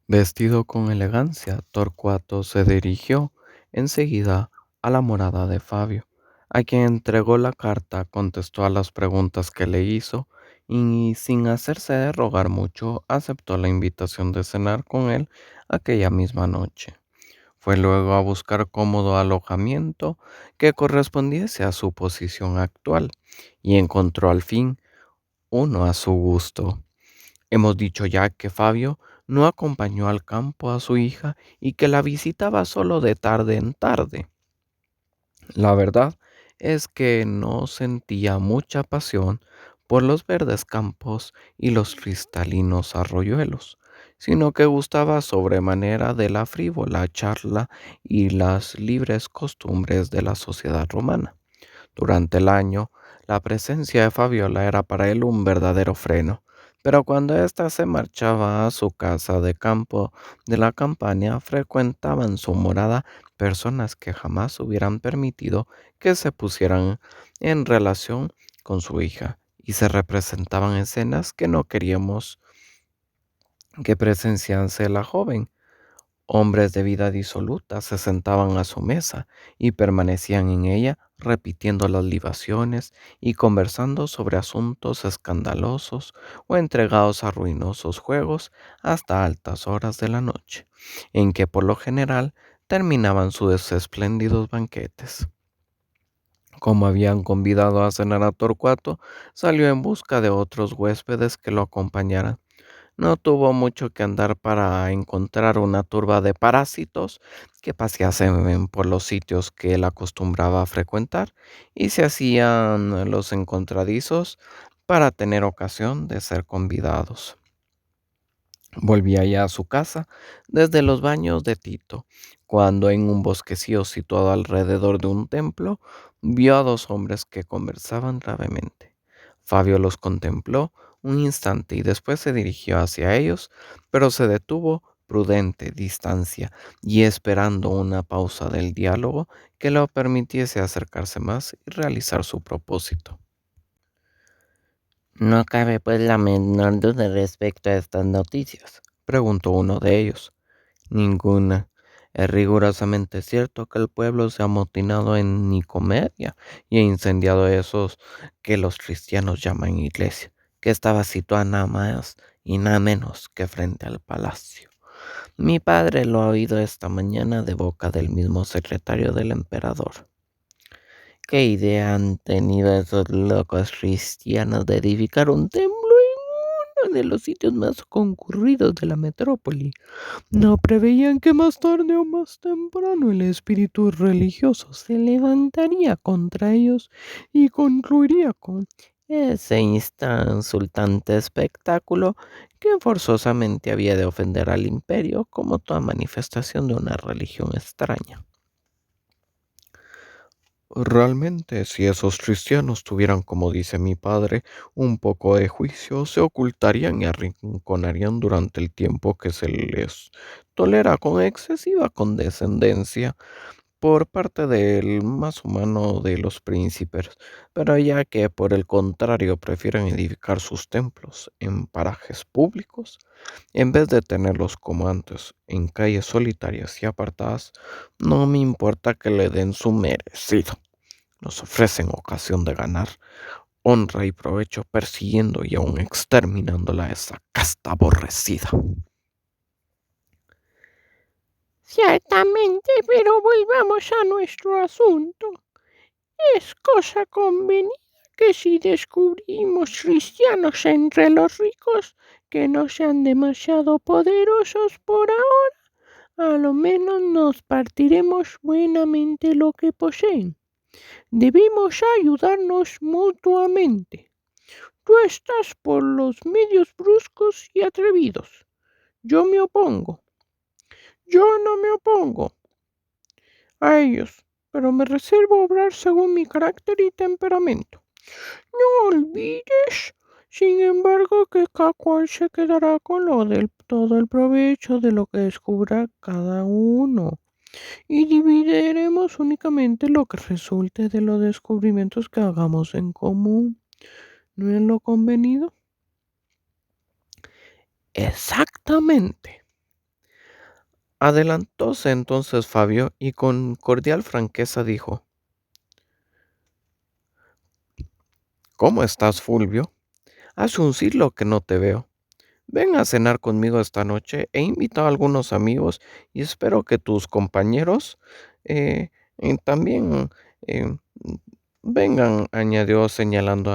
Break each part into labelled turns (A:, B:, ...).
A: Vestido con elegancia, Torcuato se dirigió enseguida a la morada de Fabio, a quien entregó la carta, contestó a las preguntas que le hizo y sin hacerse de rogar mucho, aceptó la invitación de cenar con él aquella misma noche. Fue luego a buscar cómodo alojamiento que correspondiese a su posición actual y encontró al fin uno a su gusto. Hemos dicho ya que Fabio no acompañó al campo a su hija y que la visitaba solo de tarde en tarde. La verdad es que no sentía mucha pasión por los verdes campos y los cristalinos arroyuelos, sino que gustaba sobremanera de la frívola charla y las libres costumbres de la sociedad romana. Durante el año, la presencia de Fabiola era para él un verdadero freno, pero cuando ésta se marchaba a su casa de campo de la campaña, frecuentaban su morada personas que jamás hubieran permitido que se pusieran en relación con su hija, y se representaban escenas que no queríamos que presenciase la joven. Hombres de vida disoluta se sentaban a su mesa y permanecían en ella repitiendo las libaciones y conversando sobre asuntos escandalosos o entregados a ruinosos juegos hasta altas horas de la noche, en que por lo general terminaban sus espléndidos banquetes. Como habían convidado a cenar a Torcuato, salió en busca de otros huéspedes que lo acompañaran. No tuvo mucho que andar para encontrar una turba de parásitos que paseasen por los sitios que él acostumbraba a frecuentar y se hacían los encontradizos para tener ocasión de ser convidados. Volvía ya a su casa desde los baños de Tito, cuando en un bosquecillo situado alrededor de un templo, vio a dos hombres que conversaban gravemente. Fabio los contempló un instante y después se dirigió hacia ellos, pero se detuvo prudente distancia y esperando una pausa del diálogo que lo permitiese acercarse más y realizar su propósito. No cabe pues la menor duda respecto a estas noticias, preguntó uno de ellos. Ninguna. Es rigurosamente cierto que el pueblo se ha amotinado en Nicomedia y ha incendiado esos que los cristianos llaman iglesia, que estaba situada nada más y nada menos que frente al palacio. Mi padre lo ha oído esta mañana de boca del mismo secretario del emperador. ¿Qué idea han tenido esos locos cristianos de edificar un templo en uno de los sitios más concurridos de la metrópoli? ¿No preveían que más tarde o más temprano el espíritu religioso se levantaría contra ellos y concluiría con ese insultante espectáculo que forzosamente había de ofender al imperio como toda manifestación de una religión extraña? Realmente, si esos cristianos tuvieran, como dice mi padre, un poco de juicio, se ocultarían y arrinconarían durante el tiempo que se les tolera con excesiva condescendencia por parte del más humano de los príncipes, pero ya que por el contrario prefieren edificar sus templos en parajes públicos, en vez de tenerlos como antes en calles solitarias y apartadas, no me importa que le den su merecido. Nos ofrecen ocasión de ganar honra y provecho persiguiendo y aún exterminándola a esa casta aborrecida.
B: Ciertamente, pero volvamos a nuestro asunto. Es cosa convenida que si descubrimos cristianos entre los ricos que no sean demasiado poderosos por ahora, a lo menos nos partiremos buenamente lo que poseen. Debemos ayudarnos mutuamente. Tú estás por los medios bruscos y atrevidos. Yo me opongo. Yo no me opongo a ellos, pero me reservo a obrar según mi carácter y temperamento. No olvides, sin embargo, que cada cual se quedará con lo del todo el provecho de lo que descubra cada uno, y dividiremos únicamente lo que resulte de los descubrimientos que hagamos en común. ¿No es lo convenido?
A: Exactamente. Adelantóse entonces Fabio y con cordial franqueza dijo: ¿Cómo estás, Fulvio? Hace un siglo que no te veo. Ven a cenar conmigo esta noche. He invitado a algunos amigos y espero que tus compañeros eh, también eh, vengan, añadió señalando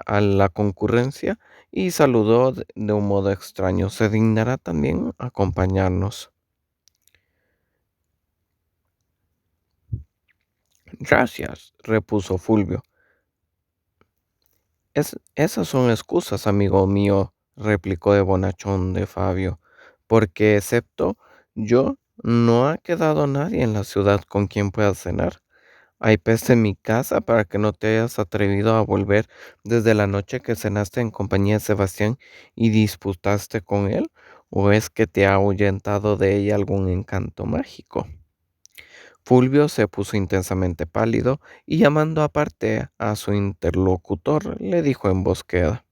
A: a la concurrencia y saludó de un modo extraño. ¿Se dignará también acompañarnos? Gracias, repuso Fulvio. Esas son excusas, amigo mío, replicó de bonachón de Fabio, porque excepto yo, no ha quedado nadie en la ciudad con quien pueda cenar. Hay peste en mi casa para que no te hayas atrevido a volver desde la noche que cenaste en compañía de Sebastián y disputaste con él, o es que te ha ahuyentado de ella algún encanto mágico. Fulvio se puso intensamente pálido y llamando aparte a su interlocutor, le dijo en voz queda: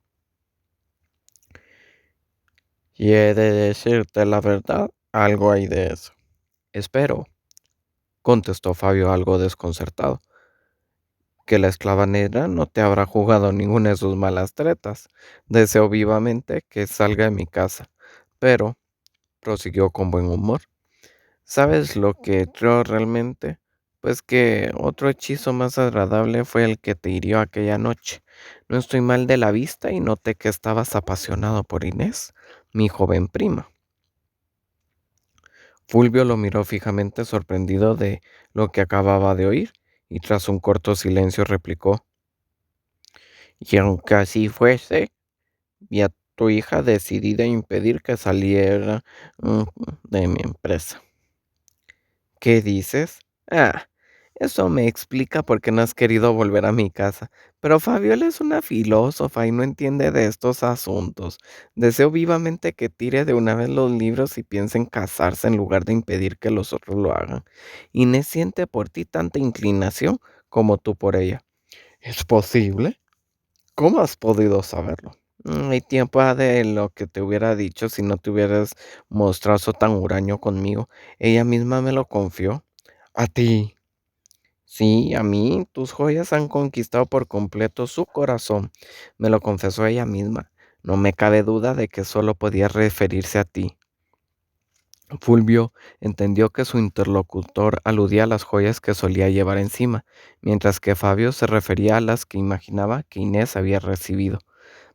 A: Y he de decirte la verdad, algo hay de eso. Espero, contestó Fabio algo desconcertado, que la esclava negra no te habrá jugado ninguna de sus malas tretas. Deseo vivamente que salga de mi casa. Pero, prosiguió con buen humor, ¿sabes lo que creo realmente? Pues que otro hechizo más agradable fue el que te hirió aquella noche. No estoy mal de la vista y noté que estabas apasionado por Inés, mi joven prima. Fulvio lo miró fijamente sorprendido de lo que acababa de oír y tras un corto silencio replicó: Y aunque así fuese, vi a tu hija decidida a impedir que saliera mm, de mi empresa. ¿Qué dices? Ah, eso me explica por qué no has querido volver a mi casa. Pero Fabiola es una filósofa y no entiende de estos asuntos. Deseo vivamente que tire de una vez los libros y piense en casarse en lugar de impedir que los otros lo hagan. Inés siente por ti tanta inclinación como tú por ella. ¿Es posible? ¿Cómo has podido saberlo? Hay tiempo de lo que te hubiera dicho si no te hubieras mostrado tan huraño conmigo. Ella misma me lo confió. ¿A ti? Sí, a mí tus joyas han conquistado por completo su corazón. Me lo confesó ella misma. No me cabe duda de que solo podía referirse a ti. Fulvio entendió que su interlocutor aludía a las joyas que solía llevar encima, mientras que Fabio se refería a las que imaginaba que Inés había recibido.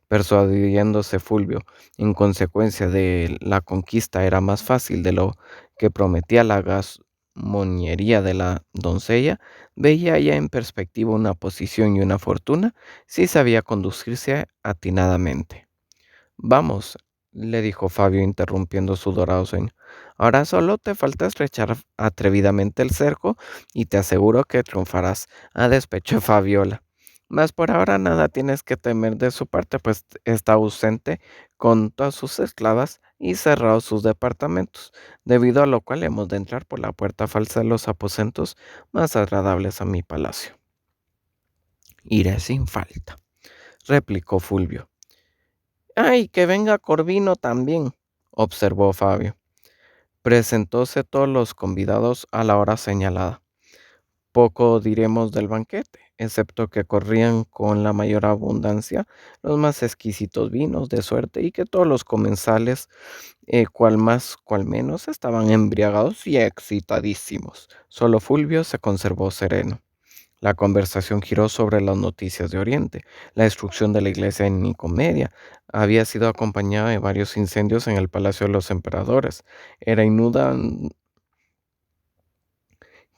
A: Persuadiéndose Fulvio, en consecuencia de la conquista era más fácil de lo que prometía la gasmoñería de la doncella, veía ya en perspectiva una posición y una fortuna si sabía conducirse atinadamente. Vamos, le dijo Fabio interrumpiendo su dorado sueño. Ahora solo te falta estrechar atrevidamente el cerco y te aseguro que triunfarás, a despecho de Fabiola. Mas por ahora nada tienes que temer de su parte, pues está ausente con todas sus esclavas y cerrados sus departamentos, debido a lo cual hemos de entrar por la puerta falsa de los aposentos más agradables a mi palacio. Iré sin falta, replicó Fulvio. ¡Ay, que venga Corvino también! Observó Fabio. Presentóse todos los convidados a la hora señalada. Poco diremos del banquete, excepto que corrían con la mayor abundancia los más exquisitos vinos de suerte y que todos los comensales, cual más cual menos, estaban embriagados y excitadísimos. Solo Fulvio se conservó sereno. La conversación giró sobre las noticias de Oriente. La destrucción de la iglesia en Nicomedia había sido acompañada de varios incendios en el palacio de los emperadores. Era inuda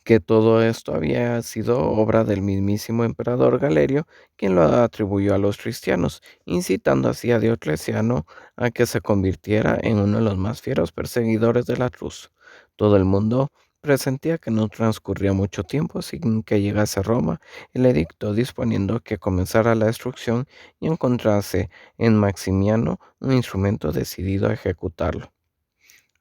A: que todo esto había sido obra del mismísimo emperador Galerio, quien lo atribuyó a los cristianos, incitando así a Diocleciano a que se convirtiera en uno de los más fieros perseguidores de la cruz. Todo el mundo presentía que no transcurría mucho tiempo sin que llegase a Roma el edicto disponiendo que comenzara la destrucción y encontrase en Maximiano un instrumento decidido a ejecutarlo.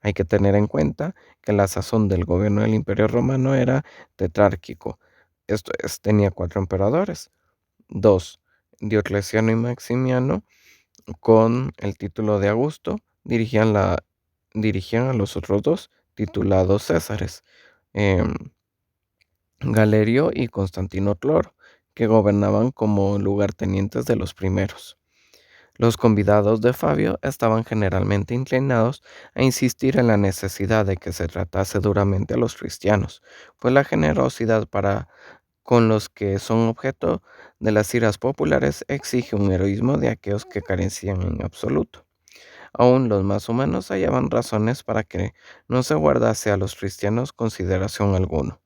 A: Hay que tener en cuenta que la sazón del gobierno del Imperio Romano era tetrárquico, esto es, tenía cuatro emperadores, dos, Diocleciano y Maximiano, con el título de Augusto, dirigían a los otros dos, titulados Césares, em, Galerio y Constantino Cloro, que gobernaban como lugartenientes de los primeros. Los convidados de Fabio estaban generalmente inclinados a insistir en la necesidad de que se tratase duramente a los cristianos, pues la generosidad para con los que son objeto de las iras populares exige un heroísmo de aquellos que carecían en absoluto. Aún los más humanos hallaban razones para que no se guardase a los cristianos consideración alguna.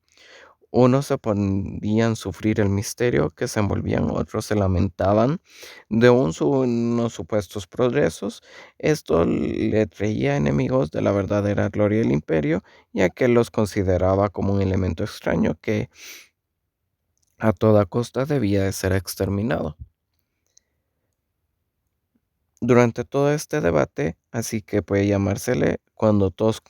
A: Unos se podían sufrir el misterio que se envolvían, otros se lamentaban de unos supuestos progresos. Esto le traía enemigos de la verdadera gloria del imperio, ya que los consideraba como un elemento extraño que a toda costa debía de ser exterminado. Durante todo este debate, así que puede llamársele cuando todos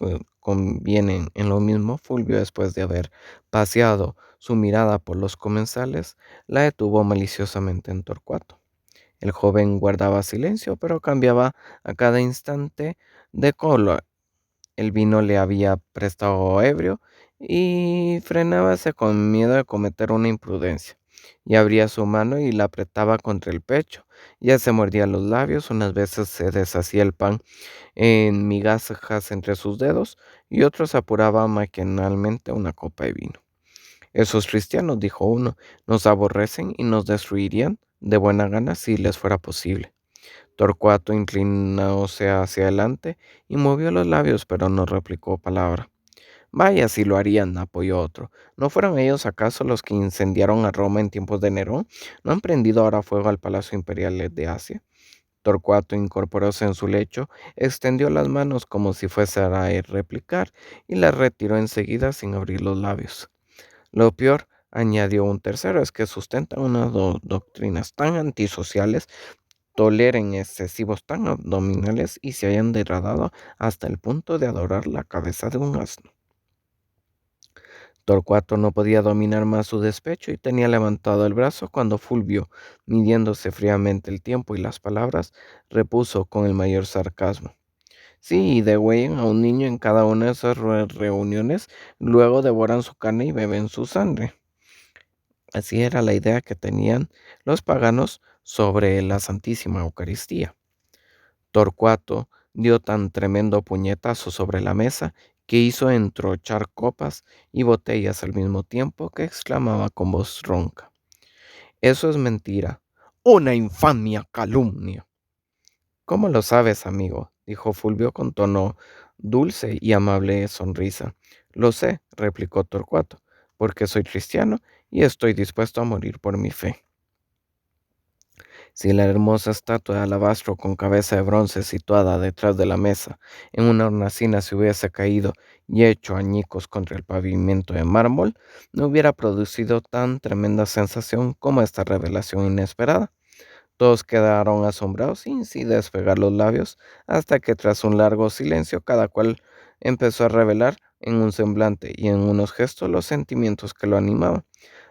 A: convienen en lo mismo, Fulvio, después de haber paseado su mirada por los comensales, la detuvo maliciosamente en Torcuato. El joven guardaba silencio, pero cambiaba a cada instante de color. El vino le había prestado ebrio y frenábase con miedo de cometer una imprudencia. Y abría su mano y la apretaba contra el pecho. Ya se mordía los labios, unas veces se deshacía el pan en migajas entre sus dedos y otros apuraba maquinalmente una copa de vino. Esos cristianos, dijo uno, nos aborrecen y nos destruirían de buena gana si les fuera posible. Torcuato inclinóse hacia adelante y movió los labios, pero no replicó palabra. Vaya, si lo harían, apoyó otro. ¿No fueron ellos acaso los que incendiaron a Roma en tiempos de Nerón? ¿No han prendido ahora fuego al Palacio Imperial de Asia? Torcuato incorporóse en su lecho, extendió las manos como si fuese a replicar y las retiró enseguida sin abrir los labios. Lo peor, añadió un tercero, es que sustentan unas doctrinas tan antisociales, toleren excesivos tan abdominales y se hayan degradado hasta el punto de adorar la cabeza de un asno. Torcuato no podía dominar más su despecho y tenía levantado el brazo cuando Fulvio, midiéndose fríamente el tiempo y las palabras, repuso con el mayor sarcasmo. Sí, y degüellan a un niño en cada una de esas reuniones, luego devoran su carne y beben su sangre. Así era la idea que tenían los paganos sobre la Santísima Eucaristía. Torcuato dio tan tremendo puñetazo sobre la mesa que hizo entrochar copas y botellas al mismo tiempo, que exclamaba con voz ronca: Eso es mentira, una infamia calumnia. ¿Cómo lo sabes, amigo?, dijo Fulvio con tono dulce y amable sonrisa. Lo sé, replicó Torcuato, porque soy cristiano y estoy dispuesto a morir por mi fe. Si la hermosa estatua de alabastro con cabeza de bronce situada detrás de la mesa en una hornacina se hubiese caído y hecho añicos contra el pavimento de mármol, no hubiera producido tan tremenda sensación como esta revelación inesperada. Todos quedaron asombrados sin despegar los labios, hasta que tras un largo silencio cada cual empezó a revelar en un semblante y en unos gestos los sentimientos que lo animaban.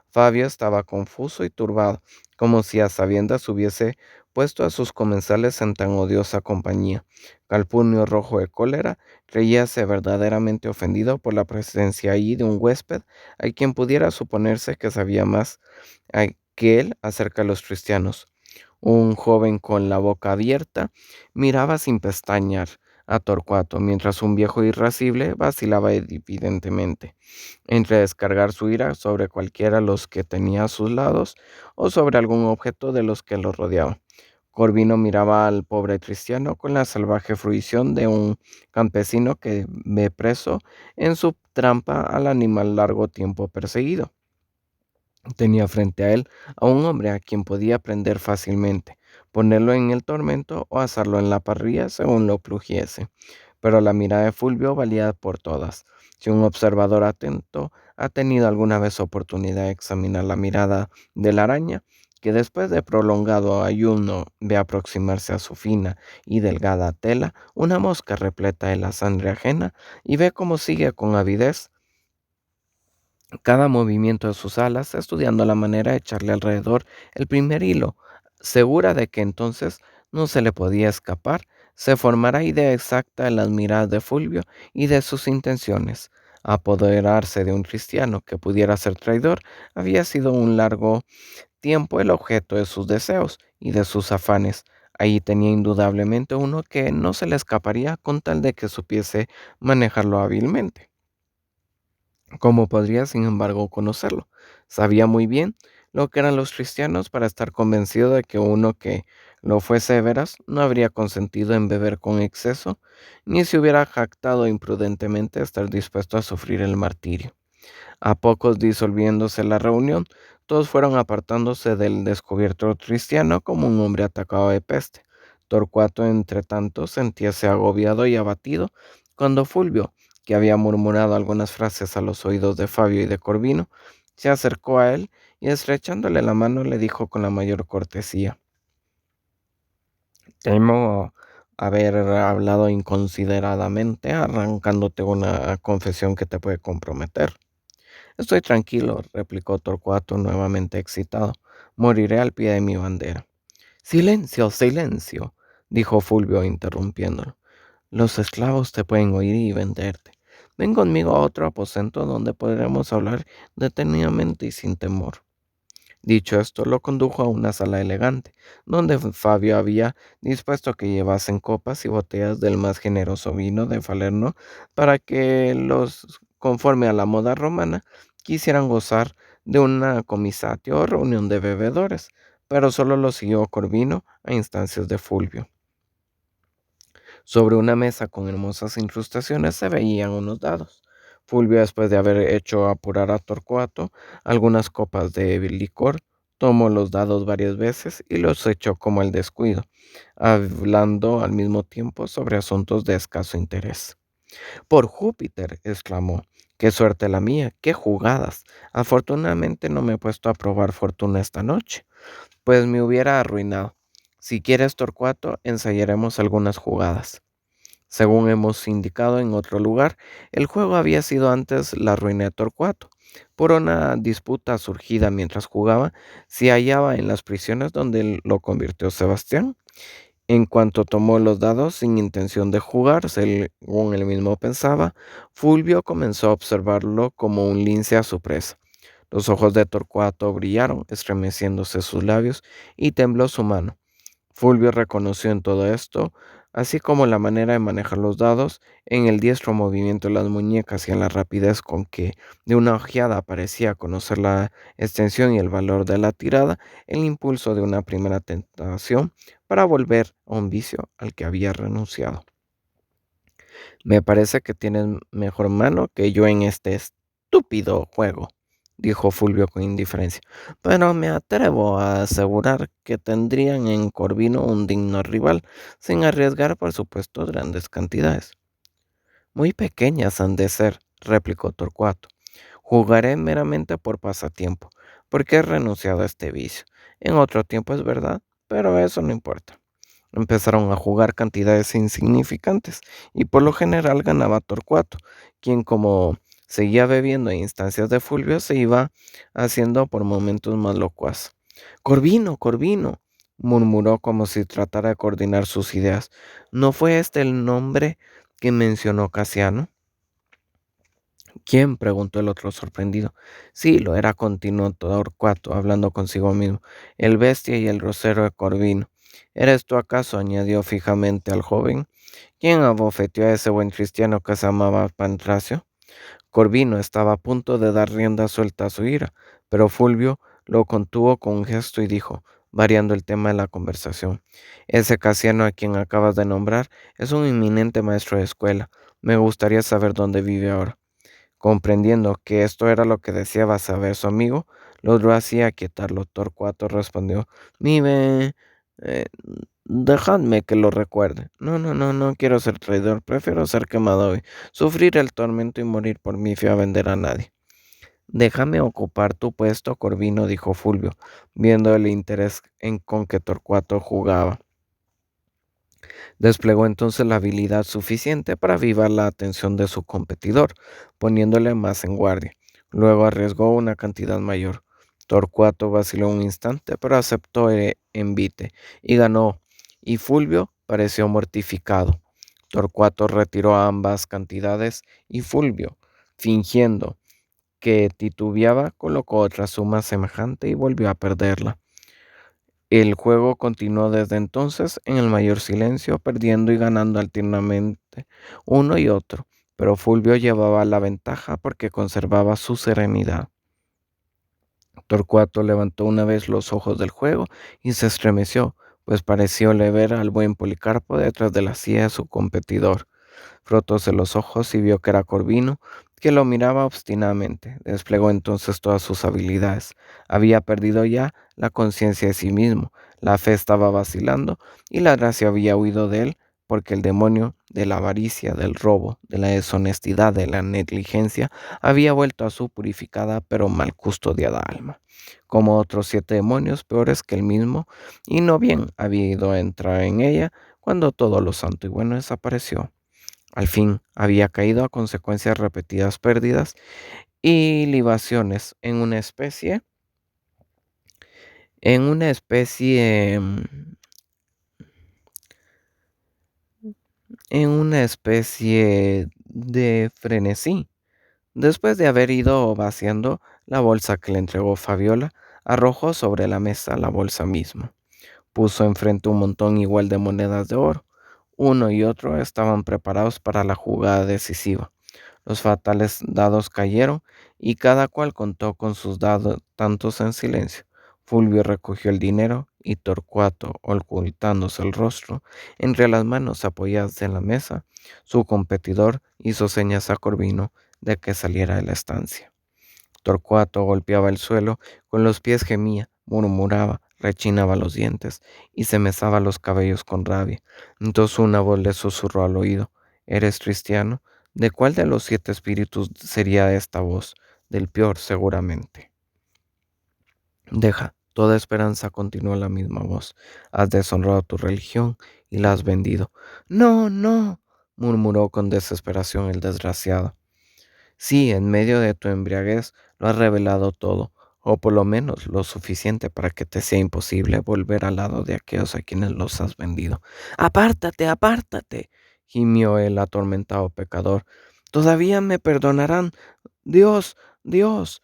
A: Fabio estaba confuso y turbado, como si a sabiendas hubiese puesto a sus comensales en tan odiosa compañía. Calpurnio, rojo de cólera, creíase verdaderamente ofendido por la presencia allí de un huésped a quien pudiera suponerse que sabía más que él acerca de los cristianos. Un joven con la boca abierta miraba sin pestañear a Torcuato, mientras un viejo irascible vacilaba evidentemente entre descargar su ira sobre cualquiera de los que tenía a sus lados o sobre algún objeto de los que lo rodeaban. Corvino miraba al pobre cristiano con la salvaje fruición de un campesino que ve preso en su trampa al animal largo tiempo perseguido. Tenía frente a él a un hombre a quien podía prender fácilmente, ponerlo en el tormento o asarlo en la parrilla según lo plugiese. Pero la mirada de Fulvio valía por todas. Si un observador atento ha tenido alguna vez oportunidad de examinar la mirada de la araña, que después de prolongado ayuno ve aproximarse a su fina y delgada tela una mosca repleta de la sangre ajena, y ve cómo sigue con avidez cada movimiento de sus alas, estudiando la manera de echarle alrededor el primer hilo, segura de que entonces no se le podía escapar, se formara idea exacta de las miradas de Fulvio y de sus intenciones. Apoderarse de un cristiano que pudiera ser traidor había sido un largo tiempo el objeto de sus deseos y de sus afanes. Allí tenía indudablemente uno que no se le escaparía con tal de que supiese manejarlo hábilmente. ¿Cómo podría, sin embargo, conocerlo? Sabía muy bien lo que eran los cristianos para estar convencido de que uno que lo fuese veras no habría consentido en beber con exceso, ni se hubiera jactado imprudentemente de estar dispuesto a sufrir el martirio. A pocos disolviéndose la reunión, todos fueron apartándose del descubierto cristiano como un hombre atacado de peste. Torcuato, entre tanto, sentíase agobiado y abatido cuando Fulvio, que había murmurado algunas frases a los oídos de Fabio y de Corvino, se acercó a él y estrechándole la mano le dijo con la mayor cortesía: Temo haber hablado inconsideradamente, arrancándote una confesión que te puede comprometer. Estoy tranquilo, replicó Torcuato nuevamente excitado. Moriré al pie de mi bandera. Silencio, silencio, dijo Fulvio interrumpiéndolo. Los esclavos te pueden oír y venderte. Ven conmigo a otro aposento donde podremos hablar detenidamente y sin temor. Dicho esto, lo condujo a una sala elegante, donde Fabio había dispuesto que llevasen copas y botellas del más generoso vino de Falerno para que los, conforme a la moda romana, quisieran gozar de una comisatio o reunión de bebedores, pero solo lo siguió Corvino a instancias de Fulvio. Sobre una mesa con hermosas incrustaciones se veían unos dados. Fulvio, después de haber hecho apurar a Torcuato algunas copas de licor, tomó los dados varias veces y los echó como el descuido, hablando al mismo tiempo sobre asuntos de escaso interés. Por Júpiter, exclamó, qué suerte la mía, qué jugadas. Afortunadamente no me he puesto a probar fortuna esta noche, pues me hubiera arruinado. Si quieres, Torcuato, ensayaremos algunas jugadas. Según hemos indicado en otro lugar, el juego había sido antes la ruina de Torcuato. Por una disputa surgida mientras jugaba, se hallaba en las prisiones donde lo convirtió Sebastián. En cuanto tomó los dados sin intención de jugar, según él mismo pensaba, Fulvio comenzó a observarlo como un lince a su presa. Los ojos de Torcuato brillaron, estremeciéndose sus labios, y tembló su mano. Fulvio reconoció en todo esto, así como la manera de manejar los dados, en el diestro movimiento de las muñecas y en la rapidez con que de una ojeada parecía conocer la extensión y el valor de la tirada, el impulso de una primera tentación para volver a un vicio al que había renunciado. Me parece que tienes mejor mano que yo en este estúpido juego, dijo Fulvio con indiferencia, pero me atrevo a asegurar que tendrían en Corvino un digno rival, sin arriesgar, por supuesto, grandes cantidades. Muy pequeñas han de ser, replicó Torcuato. Jugaré meramente por pasatiempo, porque he renunciado a este vicio. En otro tiempo es verdad, pero eso no importa. Empezaron a jugar cantidades insignificantes y por lo general ganaba Torcuato, quien como seguía bebiendo a instancias de Fulvio se iba haciendo por momentos más locuaz. Corvino, Corvino, murmuró como si tratara de coordinar sus ideas. ¿No fue este el nombre que mencionó Casiano? ¿Quién? Preguntó el otro sorprendido. Sí, lo era, continuó Torcuato, hablando consigo mismo, el bestia y el grosero de Corvino. ¿Eres tú acaso? Añadió fijamente al joven. ¿Quién abofeteó a ese buen cristiano que se llamaba Pantracio? Corvino estaba a punto de dar rienda suelta a su ira, pero Fulvio lo contuvo con un gesto y dijo, variando el tema de la conversación: Ese Casiano a quien acabas de nombrar es un inminente maestro de escuela. Me gustaría saber dónde vive ahora. Comprendiendo que esto era lo que deseaba saber su amigo, logró así aquietarlo. Torcuato respondió: Vive... eh, dejadme que lo recuerde. No, no, no, no quiero ser traidor. Prefiero ser quemado hoy, sufrir el tormento y morir por mi fe a vender a nadie. Déjame ocupar tu puesto, Corvino, dijo Fulvio, viendo el interés con que Torcuato jugaba. Desplegó entonces la habilidad suficiente para avivar la atención de su competidor, poniéndole más en guardia. Luego arriesgó una cantidad mayor. Torcuato vaciló un instante, pero aceptó el envite y ganó. Y Fulvio, pareció mortificado. Torcuato retiró ambas cantidades y Fulvio, fingiendo que titubeaba, colocó otra suma semejante y volvió a perderla. El juego continuó desde entonces en el mayor silencio, perdiendo y ganando alternamente uno y otro, pero Fulvio llevaba la ventaja porque conservaba su serenidad. Torcuato levantó una vez los ojos del juego y se estremeció, pues parecióle ver al buen Policarpo detrás de la silla de su competidor. Frotóse los ojos y vio que era Corvino, que lo miraba obstinadamente. Desplegó entonces todas sus habilidades. Había perdido ya la conciencia de sí mismo, la fe estaba vacilando y la gracia había huido de él, porque el demonio de la avaricia, del robo, de la deshonestidad, de la negligencia, había vuelto a su purificada pero mal custodiada alma, como otros 7 demonios peores que el mismo, y no bien había ido a entrar en ella, cuando todo lo santo y bueno desapareció. Al fin había caído a consecuencias de repetidas pérdidas y libaciones en una especie, en una especie de frenesí. Después de haber ido vaciando la bolsa que le entregó Fabiola, arrojó sobre la mesa la bolsa misma. Puso enfrente un montón igual de monedas de oro. Uno y otro estaban preparados para la jugada decisiva. Los fatales dados cayeron y cada cual contó con sus dados tantos en silencio. Fulvio recogió el dinero y Torcuato, ocultándose el rostro entre las manos apoyadas en la mesa, su competidor hizo señas a Corvino de que saliera de la estancia. Torcuato golpeaba el suelo, con los pies gemía, murmuraba, rechinaba los dientes y se mesaba los cabellos con rabia. Entonces una voz le susurró al oído: ¿Eres cristiano? ¿De cuál de los 7 espíritus sería esta voz? Del peor, seguramente. Deja toda esperanza, continuó la misma voz. Has deshonrado tu religión y la has vendido. No, no, murmuró con desesperación el desgraciado. Sí, en medio de tu embriaguez lo has revelado todo, o por lo menos lo suficiente para que te sea imposible volver al lado de aquellos a quienes los has vendido. Apártate, apártate, gimió el atormentado pecador. Todavía me perdonarán. Dios, Dios.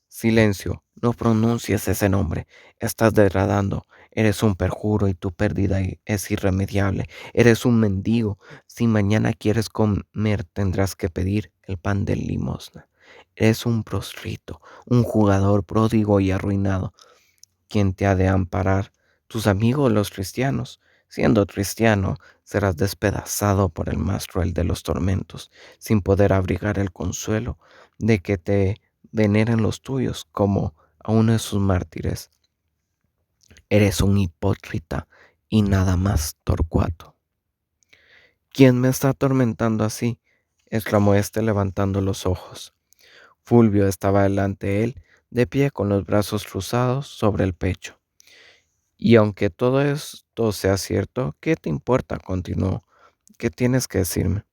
A: Silencio, no pronuncies ese nombre. Estás degradando. Eres un perjuro y tu pérdida es irremediable. Eres un mendigo. Si mañana quieres comer, tendrás que pedir el pan de limosna. Eres un proscrito, un jugador pródigo y arruinado. ¿Quién te ha de amparar? Tus amigos los cristianos. Siendo cristiano, serás despedazado por el más cruel de los tormentos, sin poder abrigar el consuelo de que te veneren los tuyos como a uno de sus mártires. Eres un hipócrita y nada más, Torcuato. ¿Quién me está atormentando así? Exclamó éste levantando los ojos. Fulvio estaba delante de él, de pie con los brazos cruzados sobre el pecho. Y aunque todo esto sea cierto, ¿qué te importa? Continuó. ¿Qué tienes que decirme?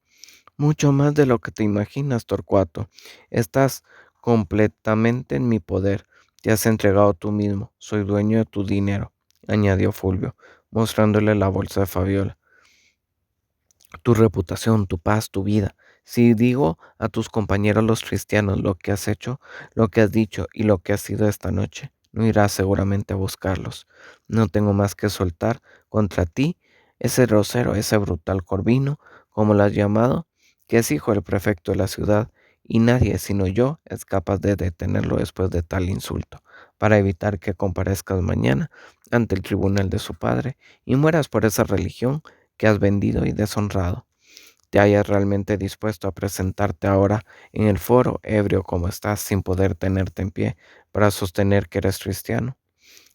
A: Mucho más de lo que te imaginas, Torcuato. Estás completamente en mi poder. Te has entregado tú mismo. Soy dueño de tu dinero, añadió Fulvio, mostrándole la bolsa de Fabiola. Tu reputación, tu paz, tu vida. Si digo a tus compañeros los cristianos lo que has hecho, lo que has dicho y lo que has sido esta noche, no irás seguramente a buscarlos. No tengo más que soltar contra ti ese grosero, ese brutal Corvino, como lo has llamado, que es hijo del prefecto de la ciudad, y nadie sino yo es capaz de detenerlo después de tal insulto, para evitar que comparezcas mañana ante el tribunal de su padre y mueras por esa religión que has vendido y deshonrado. Te hayas realmente dispuesto a presentarte ahora en el foro, ebrio como estás, sin poder tenerte en pie, para sostener que eres cristiano.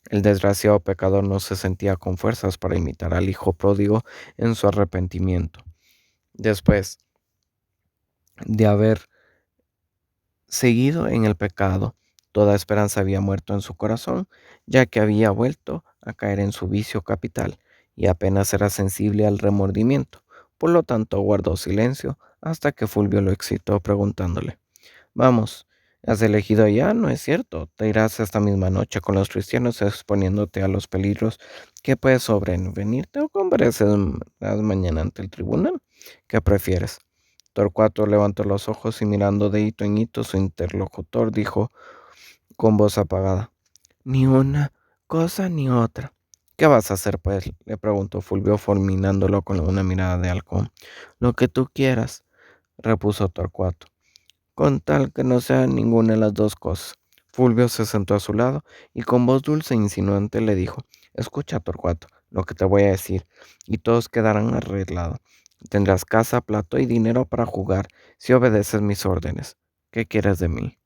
A: El desgraciado pecador no se sentía con fuerzas para imitar al hijo pródigo en su arrepentimiento. Después de haber seguido en el pecado, toda esperanza había muerto en su corazón, ya que había vuelto a caer en su vicio capital y apenas era sensible al remordimiento. Por lo tanto, guardó silencio hasta que Fulvio lo excitó preguntándole: Vamos, Has elegido ya, no es cierto. Te irás esta misma noche con los cristianos exponiéndote a los peligros que puede sobrevenirte o comparecerás mañana ante el tribunal. ¿Qué prefieres? Torcuato levantó los ojos y mirando de hito en hito su interlocutor dijo con voz apagada: Ni una cosa ni otra. ¿Qué vas a hacer, pues? Le preguntó Fulvio, fulminándolo con una mirada de halcón. Lo que tú quieras, repuso Torcuato, con tal que no sea ninguna de las dos cosas. Fulvio se sentó a su lado y con voz dulce e insinuante le dijo: Escucha, Torcuato, lo que te voy a decir, y todos quedarán arreglados. Tendrás casa, plato y dinero para jugar si obedeces mis órdenes. ¿Qué quieres de mí?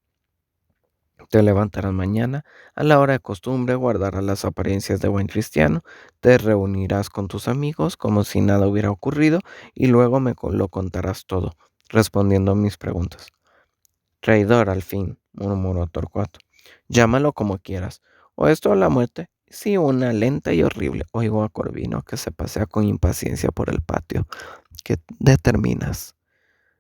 A: Te levantarás mañana a la hora de costumbre, guardarás las apariencias de buen cristiano, te reunirás con tus amigos como si nada hubiera ocurrido y luego lo contarás todo, respondiendo a mis preguntas. Traidor al fin, murmuró Torcuato. Llámalo como quieras. O esto o la muerte. Sí, una lenta y horrible. Oigo a Corvino que se pasea con impaciencia por el patio. ¿Qué determinas?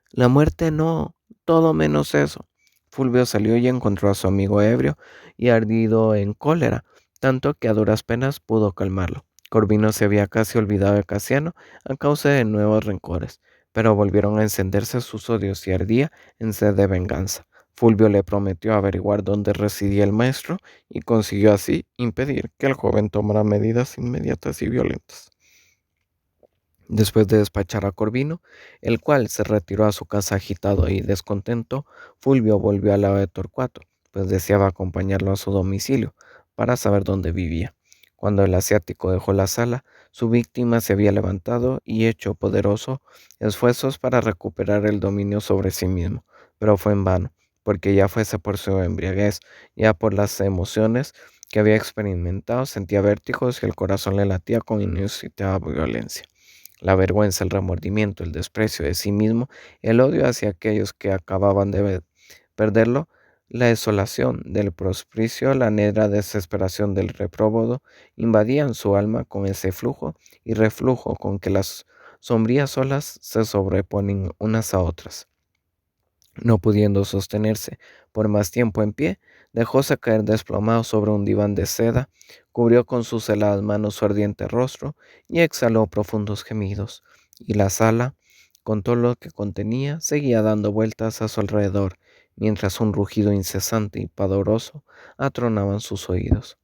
A: La muerte no, todo menos eso. Fulvio salió y encontró a su amigo ebrio y ardido en cólera, tanto que a duras penas pudo calmarlo. Corvino se había casi olvidado de Casiano a causa de nuevos rencores, pero volvieron a encenderse sus odios y ardía en sed de venganza. Fulvio le prometió averiguar dónde residía el maestro y consiguió así impedir que el joven tomara medidas inmediatas y violentas. Después de despachar a Corvino, el cual se retiró a su casa agitado y descontento, Fulvio volvió al lado de Torcuato, pues deseaba acompañarlo a su domicilio para saber dónde vivía. Cuando el asiático dejó la sala, su víctima se había levantado y hecho poderoso esfuerzos para recuperar el dominio sobre sí mismo, pero fue en vano, porque ya fuese por su embriaguez, ya por las emociones que había experimentado, sentía vértigos y el corazón le latía con inusitada violencia. La vergüenza, el remordimiento, el desprecio de sí mismo, el odio hacia aquellos que acababan de perderlo, la desolación del proscricio, la negra desesperación del repróbado, invadían su alma con ese flujo y reflujo con que las sombrías olas se sobreponen unas a otras. No pudiendo sostenerse por más tiempo en pie, dejóse caer desplomado sobre un diván de seda, cubrió con sus heladas manos su ardiente rostro y exhaló profundos gemidos. Y la sala, con todo lo que contenía, seguía dando vueltas a su alrededor, mientras un rugido incesante y padoroso atronaba en sus oídos.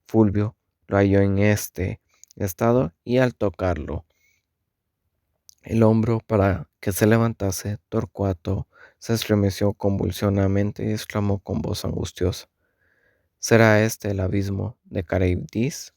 A: Fulvio lo halló en este estado y al tocarlo el hombro para que se levantase, Torcuato se estremeció convulsivamente y exclamó con voz angustiosa: ¿Será este el abismo de Careibdis?